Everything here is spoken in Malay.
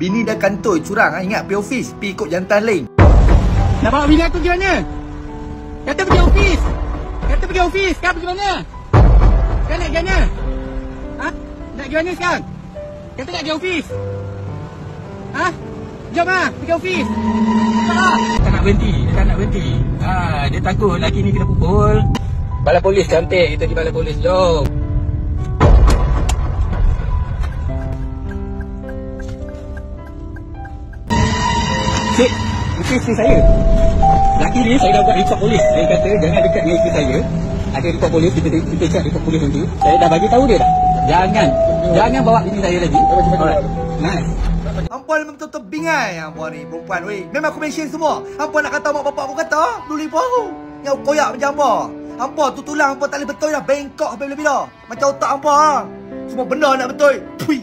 Bini dah kantoi curang. Ingat pergi office, pergi ikut jantan lain. Nak bawa bini aku pergi mana? Kata pergi office. Kata pergi office. Sekarang pergi mana? Sekarang nak pergi mana? Ha? Nak pergi mana sekarang? Kata nak pergi office. Ha? Jom lah, pergi office. Tak nak berhenti. Dia tak nak berhenti. Dia takut laki ni kena pukul. Balai polis cantik. Kita di balai polis. Jom. Cik, itu isteri saya. Laki ni saya dah buat report polis. Saya kata jangan dekat dengan isteri saya. Ada report polis, kita cek report polis nanti. Saya dah bagi tahu dia dah. Jangan bawa bini saya lagi. Alright. Nice. Hampa memang betul-betul bingai hampa ni perempuan weh. Memang aku mention semua. Hampa nak kata mak bapak aku kata, dulu ibu aku. Yang koyak macam hampa. Hampa tu tulang hampa tak boleh betul dah. Bengkok sampai bila-bila. Macam otak hampa. Semua benda nak betul. Pui.